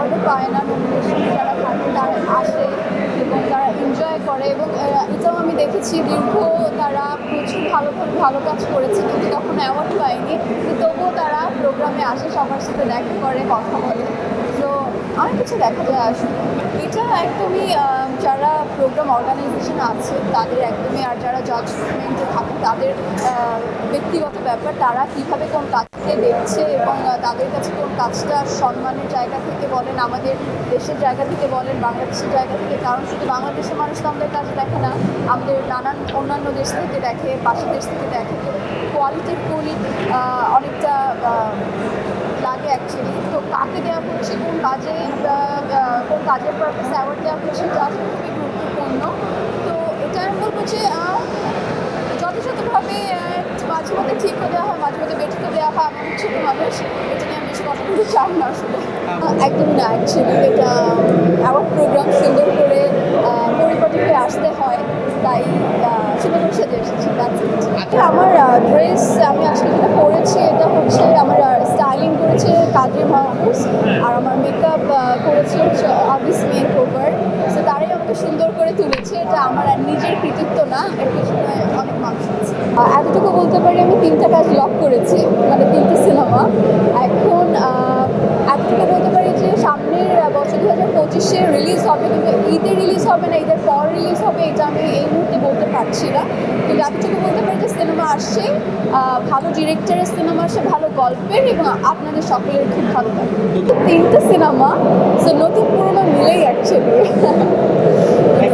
অ্যাওয়ার্ডও পায় না, নমিনেশন যারা থাকে তারা আসে এবং তারা এনজয় করে। এবং এটাও আমি দেখেছি তারা প্রচুর ভালো কাজ করেছে, কিন্তু তখন অ্যাওয়ার্ড পায়নি, কিন্তু তবুও তারা প্রোগ্রামে আসে, সবার সাথে দেখা করে, কথা বলে। তো অনেক কিছু দেখা যায় আসলে। এটা একদমই যারা প্রোগ্রাম অর্গানাইজেশন আছে তাদের একদমই, আর যারা জাজমেন্টে থাকে তাদের ব্যক্তিগত ব্যাপার, তারা কীভাবে কোন কাজকে দেখছে এবং তাদের কাছে কোন কাজটা সম্মানের জায়গা থেকে বলেন, আমাদের দেশের জায়গা থেকে বলেন, বাংলাদেশের জায়গা থেকে। কারণ শুধু বাংলাদেশের মানুষ তো আমাদের কাজ দেখে না, আমাদের নানান অন্যান্য দেশ থেকে দেখে, পাশের দেশ থেকে দেখে। তো কোয়ালিটিফুলি অনেকটা লাগে অ্যাকচুয়ালি। তো কাকে দেওয়া হচ্ছে, কোন কাজের পারপাসে অ্যাওয়ার্ড দেওয়া হচ্ছে, সেটা আসলে খুবই গুরুত্বপূর্ণ। তো এটা আমি বলবো যে যথাযথভাবে মাঝে মধ্যে ঠিকও দেওয়া হয়, মাঝে মধ্যে বেঠিকও দেওয়া হয়। আমার ছোটো মানুষ, এটা নিয়ে আমি বেশি কথা বলতে চাই না আসলে। একদম না, অ্যাকচুয়ালি এটা অ্যাওয়ার্ড প্রোগ্রাম সুন্দর করে পরিপাটি হয়ে আসতে হয়, তাই সুন্দর করে সেজে এসেছি। আমার ড্রেস আমি আজকে যেটা পরেছি এটা হচ্ছে আমার স্টাইলিং করেছে কাজী মাহফুজ, আর আমার মেকআপ করেছে হচ্ছে অবিস মেকওভার। সো তারাই আমাকে সুন্দর করে তুলেছে, এটা আমার আর নিজের কৃতিত্ব না, এর পিছনে অনেক মানুষ আছে। এতটুকু বলতে পারি আমি 3টা কাজ লক করেছি, মানে 3টে সিনেমা। এখন এতটুকু বলতে পারি যে সামনের বছর 2025-এ রিলিজ হবে, কিন্তু ঈদে রিলিজ হবে না, ঈদের পর রিলিজ হবে, এটা আমি এই মুহূর্তে বলতে পারছি না। কিন্তু এতটুকু বলতে পারি যে সিনেমা আসছে, ভালো ডিরেক্টরের সিনেমা আসছে, ভালো গল্পের, এবং আপনাদের সকলের খুব ভালো লাগে। 3টে সিনেমা, সো নতুন পুরনো মিলেই অ্যাকচুয়ালি।